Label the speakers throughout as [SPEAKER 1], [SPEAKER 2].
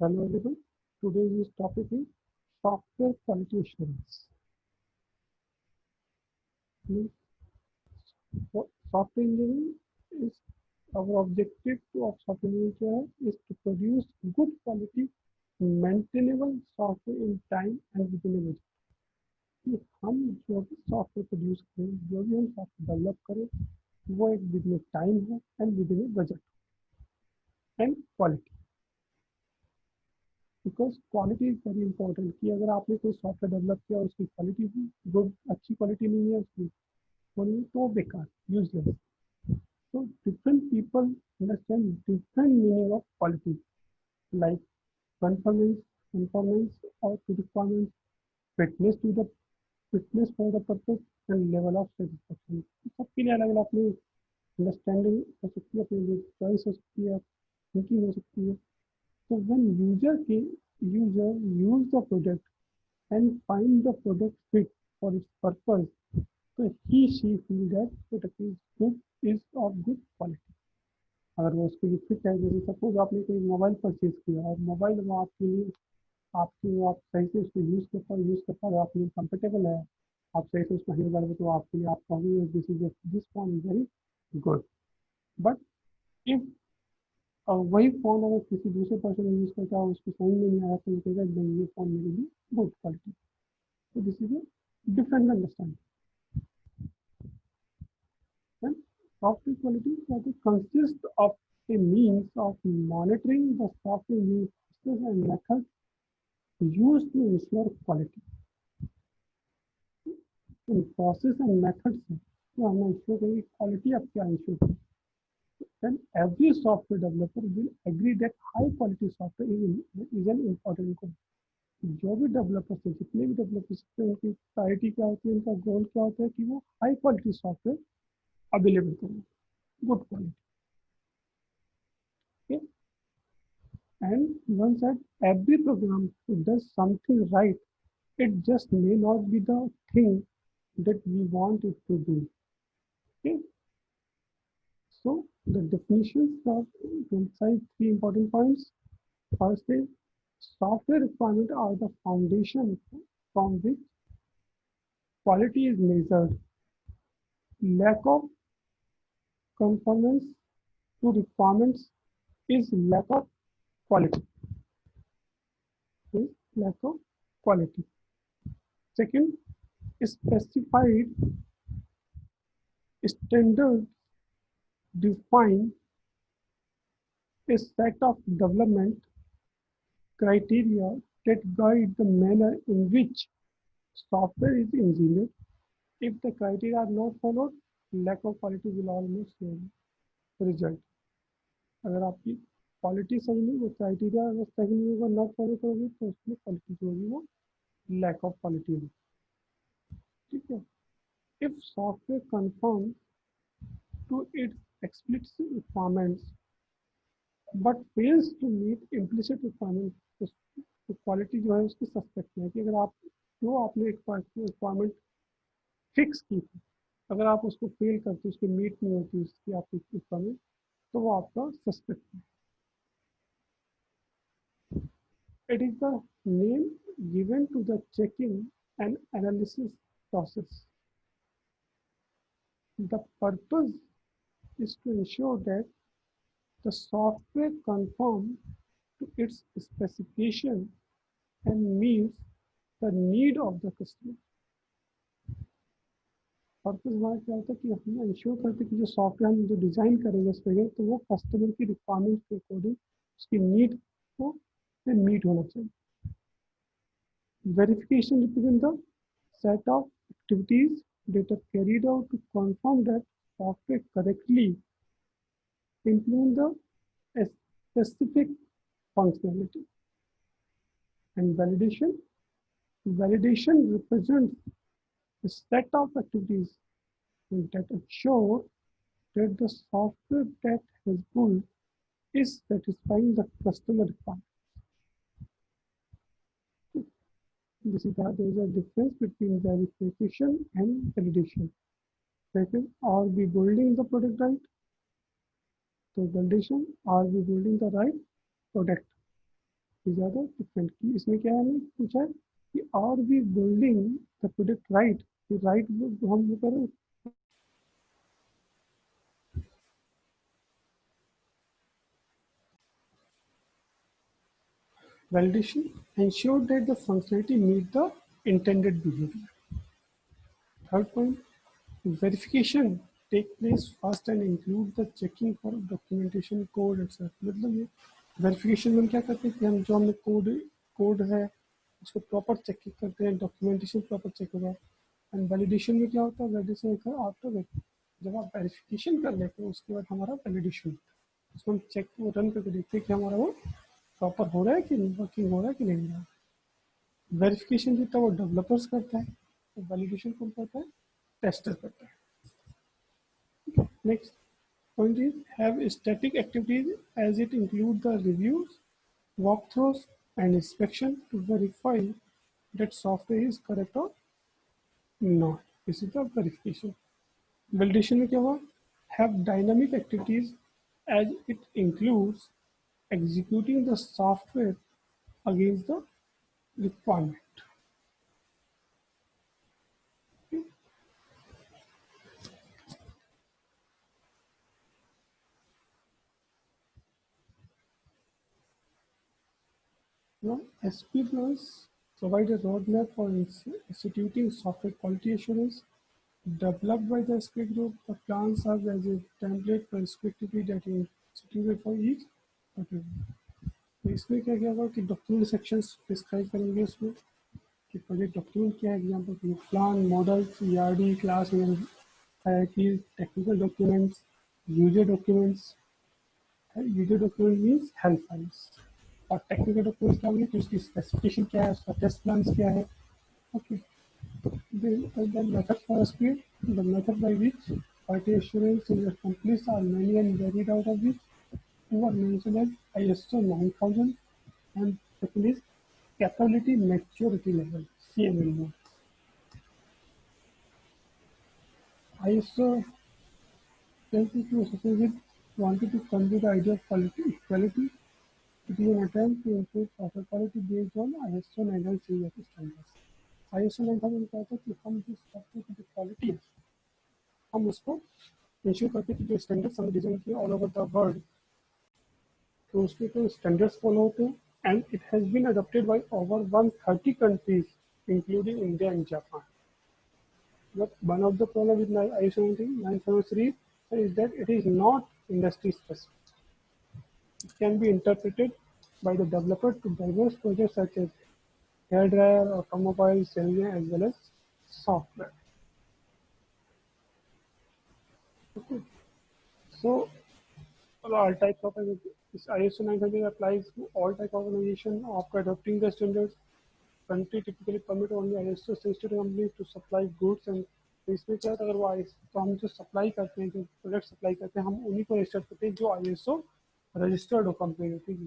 [SPEAKER 1] Hello everyone. Today's topic is software quality assurance. Means software engineering is our objective of software engineering is to produce good quality maintainable software in time and within a budget. कि हम जो भी software produce करें, जो भी हम software develop करें, वो एक विद इन टाइम हो and with in budget and quality. Because quality is very important कि अगर आपने कोई सॉफ्टवेयर डेवलप किया और उसकी क्वालिटी गुड अच्छी क्वालिटी नहीं है उसकी होनी तो बेकार useless. So different people understand different meaning of quality, like conformance or to requirements, fitness to the fitness for the purpose and level of satisfaction. सबके लिए अलग अलग अपनी अंडरस्टैंडिंग हो सकती है, अपनी चॉइस हो सकती है, थिंकिंग हो सकती है। तो when user use the product and find the product fit for its purpose, so she feel that product is good, is of good quality. अगर वो उसके लिए फिट है, जैसे सपोज आपने कोई मोबाइल परचेज किया और मोबाइल वो आपके लिए आपकी आप सही से उसको यूज़ कर पा रहे हो, आपके लिए कंफर्टेबल है, आप सही से उसको हैंडल कर रहे हो, तो आपके लिए आप कहोगे this is this phone is very good. But if वही फ़ोन अगर किसी दूसरे पर्सन यूज़ करता है उसको समझ में नहीं आया तो वो कहेगा नहीं ये फ़ोन मेरे लिए गुड क्वालिटी। तो this is a different understanding. And software quality that consists of a means of monitoring the software use processes and methods used to ensure quality. In process and methods तो हम ensure करेंगे quality आप क्या ensure करें। Then every software developer will agree that high quality software is an important goal. जो भी developers हैं, जितने भी डेवलपर्स हैं, उनकी प्रायोरिटी क्या होती है, उनका गोल क्या होता है कि वो हाई क्वालिटी सॉफ्टवेयर अवेलेबल करें, good quality. And once that every program does something right, it just may not be the thing that we want it to do. Okay, so the definitions of emphasize three important points. First is software requirements are the foundation from which quality is measured. Lack of conformance to requirements is lack of quality. Is lack of quality. Second, specified standards define a set of development criteria that guide the manner in which software is engineered. If the criteria are not followed, lack of quality will almost result. अगर आपकी quality सही नहीं, वो criteria अगर सही नहीं होगा, not follow करोगे तो उसमें क्वालिटी जो होगी वो लैक ऑफ क्वालिटी होगी। ठीक है। If software conform to its explicit requirements but fails to meet implicit requirement, तो क्वालिटी जो है उसकी सस्पेक्ट है कि अगर आप जो आपने रिक्वायरमेंट फिक्स की थी, अगर आप उसको फेल करते उसकी मीट नहीं होती उसकी आपकी रिक्वायरमेंट, तो वो आपका सस्पेक्ट है। It is the name given to the checking and analysis process. The purpose is to ensure that the software conforms to its specification and meets the need of the customer। Purpose हमारा क्या होता है कि हम ensure करते हैं कि जो सॉफ्टवेयर हम जो डिज़ाइन करेंगे उस पर तो वो कस्टमर की रिक्वायरमेंट के अकॉर्डिंग उसकी नीड को मीट होना चाहिए। Verification represent the set of activities that are carried out to confirm that software correctly implement the specific functionality। And validation represents a set of activities that ensure that the software that has built is satisfying the customer requirement। This is that there is a difference between verification and validation. Second, are we building the product right? So validation, are we building the right product? ज़्यादा different की इसमें क्या है, हमें पूछा है कि are we building the product right, right जो हम वो कर रहे हैं। Validation ensure that the functionality meet the intended behavior. Third point, verification take place first and include the checking for documentation code etc. मतलब ये वेरिफिकेशन में हम क्या करते हैं कि हम जो हमने कोड कोड है उसको प्रॉपर चेक करते हैं, डॉक्यूमेंटेशन प्रॉपर चेक होगा। एंड वैलिडेशन में क्या होता है, वैलिडेशन होता है आफ्टर, जब आप वेरिफिकेशन कर लेते हैं उसके बाद हमारा वैलिडेशन, उसको हम चेक रन करके देखते हैं कि हमारा वो प्रॉपर हो रहा है कि वर्किंग हो रहा है कि नहीं हो रहा है। वेरिफिकेशन जो था वो डेवलपर्स करता है, तो वैलिडेशन कौन करता है, टेस्टर करता है। Next point is have static activities as it include the reviews, walkthroughs and inspection to verify that software is correct or not. This is the verification. Validation में क्या हुआ, have dynamic activities as it includes executing the software against the requirement. Now, SP plans provide a roadmap for instituting software quality assurance. Developed by the SP group, the plan serves as a template for activity that is instituted for each category. तो इसमें क्या क्या होगा कि document sections describe करेंगे इसमें कि project document क्या है, एग्जाम्पल के plan, models, ERD, class, hierarchy, technical documents, user documents. User document means help files, और टेक्निकल डॉक्यूमेंट्स क्या होंगे कि उसकी स्पेसिफिकेशन क्या है, उसका टेस्ट प्लान क्या है। Okay, the method for speed, the method by which quality assurance is accomplished are many and varied, out of which two are mentioned as ISO 9000 and second is capability maturity level CML. ISO 102 associated wanted to convey the idea of quality equality. It is an attempt to improve software quality based on ISO 9000 series of standards. ISO 9000 कहता है कि हम जिस software की जो quality है हम उसको इंश्योर करते हैं कि जो स्टैंडर्ड्स हमने डिजाइन किए ऑल ओवर द वर्ल्ड, तो उसके तो स्टैंडर्ड्स फॉलो होते हैं। And it has been adopted by over 130 countries including India and Japan. But one of the problem with ISO 973 is that it is not industry specific. It can be interpreted by the developer to diverse projects such as hairdryer, automobile, cellular, as well as software. Okay. So all types of this ISO 900 applies to all type of organization after adopting the standards. Country typically permit only ISO sensitive companies to supply goods and, तो इसमें क्या होता है, अगर वो तो हम जो सप्लाई करते हैं, जो प्रोडक्ट सप्लाई करते हैं, हम उन्हीं को रजिस्टर करते हैं जो ISO रजिस्टर्ड हो कंपनी होती है,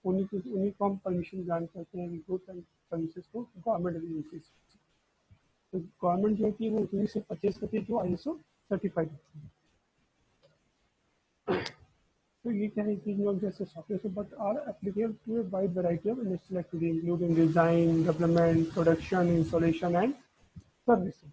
[SPEAKER 1] उन्हीं को हम परमिशन ग्रांट करते हैं गुड्स एंड सर्विसेज को गवर्नमेंट एजेंसीज। तो गवर्नमेंट जो होती है वो उन्हीं से परचेज करती है जो ISO सर्टिफाइड होती है। तो ये क्या है कि नॉट जैसे सॉफ्टवेयर से but are applicable to a wide variety of industrial activity including design, development, production, installation and servicing.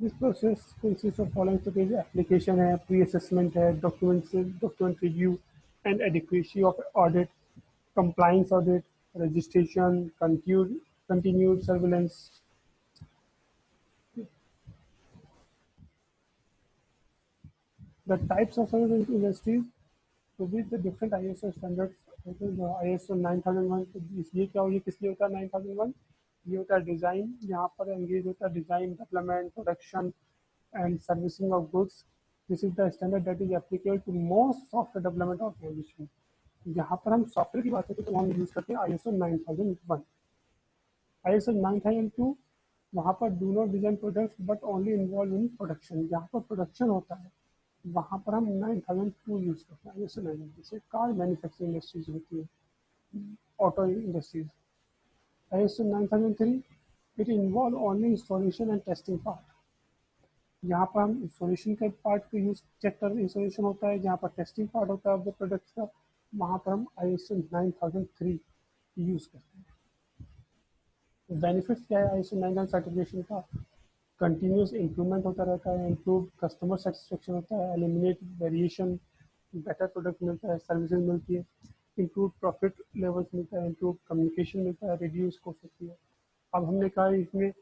[SPEAKER 1] This process consist of following stage, application है, प्री असेसमेंट है, document review and adequacy of audit, compliance audit, registration, continued surveillance. The types of surveillance industries to which the different ISO standards, ISO 9001, ये क्या हो, ये किस लिए होता है 9001, ये होता है डिज़ाइन, यहाँ पर एंगेज होता है design, development, production and servicing of goods. This is the standard that is applicable to most software development organisation. यहाँ पर हम सॉफ्टवेयर की बात करते हैं तो हम यूज करते हैं ISO 9001। ISO 9002 वहाँ पर do not design products but only involve in production, जहाँ पर प्रोडक्शन होता है वहाँ पर हम 9002 यूज करते हैं। ISO 9002 जैसे कार मैन्युफैक्चरिंग इंडस्ट्रीज होती है, auto industries. ISO 9003 it involve only installation and testing part, यहाँ पर हम इंस्टॉलेशन के पार्ट को यूज चेक कर इंस्टॉलेशन होता है, जहाँ पर टेस्टिंग पार्ट होता है वो प्रोडक्ट्स का वहाँ पर हम ISO 9003 यूज़ करते हैं। बेनिफिट्स क्या है ISO 9000 सर्टिफिकेशन का? कंटिन्यूस इम्प्रूवमेंट होता रहता है, इम्प्रूव कस्टमर सेटिस्फेक्शन होता है, एलिमिनेट वेरिएशन, बेटर प्रोडक्ट मिलता है, सर्विसेज मिलती है, इम्प्रूव प्रॉफिट लेवल्स मिलता है, इम्प्रूव कम्युनिकेशन मिलता है, रिड्यूस कॉस्ट होती है। अब हमने कहा इसमें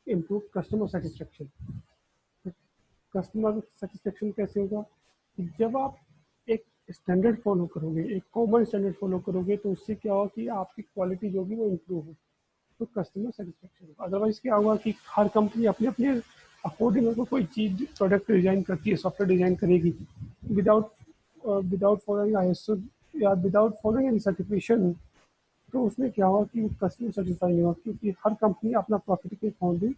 [SPEAKER 1] improve customer satisfaction. Customer satisfaction कैसे होगा? कि जब आप एक स्टैंडर्ड फॉलो करोगे, एक कॉमन स्टैंडर्ड फॉलो करोगे, तो उससे क्या होगा कि आपकी क्वालिटी जो होगी वो इम्प्रूव होगी, तो कस्टमर सेटिस्फेक्शन। अदरवाइज क्या होगा कि हर कंपनी अपने अपने अकॉर्डिंग अगर कोई चीज़ प्रोडक्ट डिज़ाइन करती है, सॉफ्टवेयर डिज़ाइन करेगी विदाउट विदाउट फॉलोइंग ISO या विदाउट फॉलोइंग एनी सर्टिफिकेशन, तो उसमें क्या होगा कि कस्टमर सेटिस्फाई नहीं होगा, क्योंकि हर कंपनी अपना प्रॉफिट के अकॉर्डिंग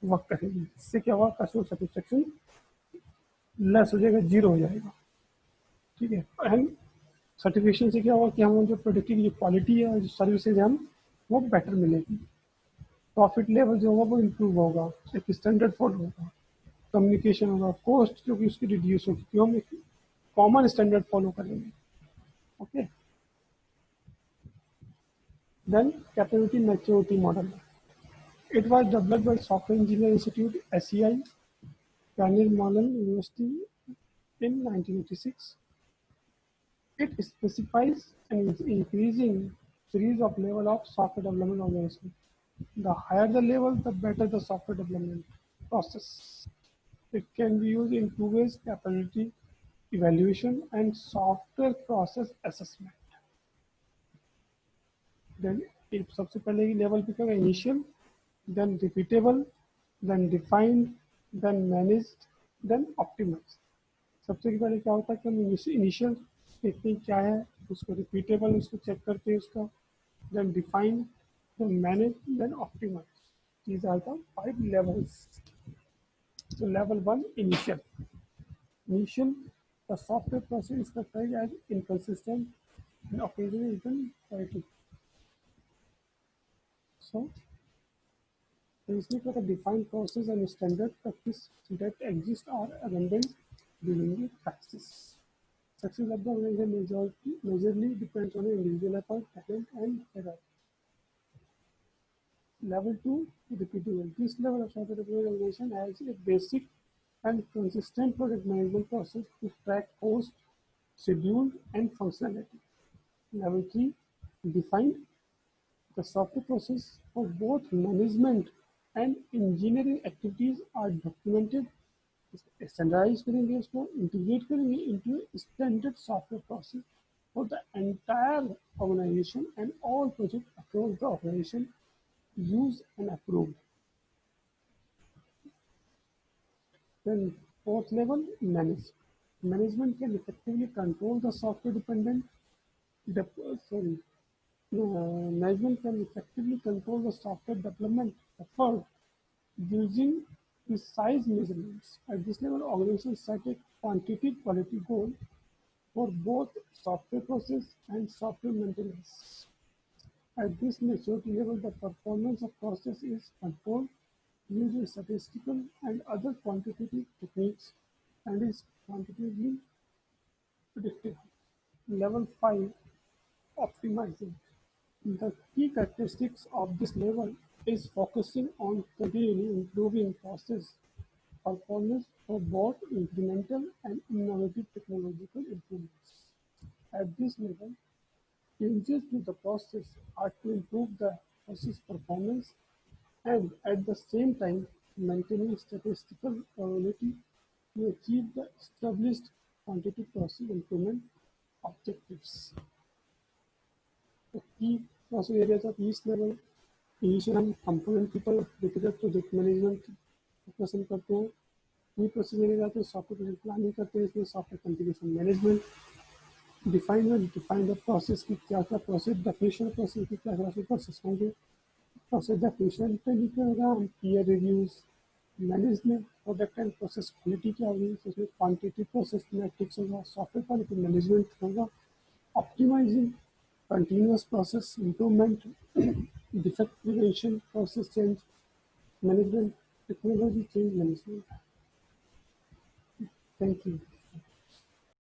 [SPEAKER 1] वर्क करेगी। इससे क्या होगा, कस्टमर सेटिस्फेक्शन लेस हो जाएगा, जीरो हो जाएगा। ठीक है। एंड सर्टिफिकेशन से क्या होगा कि हम जो प्रोडक्ट की जो क्वालिटी है, जो सर्विसेज है, हम वो बेटर मिलेगी, प्रॉफिट लेवल जो होगा वो इम्प्रूव होगा, एक स्टैंडर्ड फॉलो होगा, कम्युनिकेशन होगा, कॉस्ट जो कि उसकी रिड्यूस होगी, क्यों हम एक कॉमन स्टैंडर्ड फॉलो करेंगे। Okay. Then capability maturity model, it was developed by software engineer institute SEI, Carnegie Mellon University in 1986. It specifies an increasing series of level of software development organization. The higher the level, the better the software development process. It can be used in two ways: capability evaluation and software process assessment. Then if सबसे पहले ही level पे क्या initial, then repeatable, then defined, then managed, then optimise. सबसे पहले क्या होता है कि हम इनिशियल देखते हैं क्या है, उसको रिपीटेबल उसको चेक करते हैं उसका, then define, then manage, then optimise. these are the 5 levels. So level 1, initial. Initial, the software process is characterized as inconsistent and occasionally even chaotic. So basically, the defined process and standard practice that exist are abandoned during the practice. Success of the organization majorly depends on the individual effort, talent, and error. Level 2, repeatable. This level of software development organization has a basic and consistent project management process to track cost, schedule, and functionality. Level 3, defined. The software process for both management and engineering activities are documented, standardized करेंगे उसको, integrate करेंगे into a standard software process for the entire organization and all projects across the organization used and approved. Then fourth level, manage. Management can effectively control the software dependent. Sorry, management can effectively control the software development effort using precise measurements. At this level, organizations set a quantitative quality goal for both software process and software maintenance. At this maturity level, the performance of process is controlled using statistical and other quantitative techniques and is quantitatively predictive. Level 5, optimizing. The key characteristics of this level is focusing on continually improving process performance for both incremental and innovative technological improvements. At this level, changes to the process are to improve the process performance and at the same time maintaining statistical probability to achieve the established quantitative process improvement objectives. The key process areas of each level, initial हम component people व्यक्तिगत project management पसंद करते हैं, की process area आते हैं software project planning करते हैं, इसमें software configuration management, define the process की क्या क्या प्रोसेस, डेफिनेशन प्रोसेस की क्या क्या प्रोसेस होंगे, प्रोसेस डेफिनेशन तरीके होगा, peer reviews, management product and process quality क्या होगी, इसमें क्वांटिटी प्रोसेस मैट्रिक्स होगा, सॉफ्टवेयर क्वालिटी मैनेजमेंट होगा, optimising, continuous process improvement, defect prevention, process change management, technology change management. Thank you.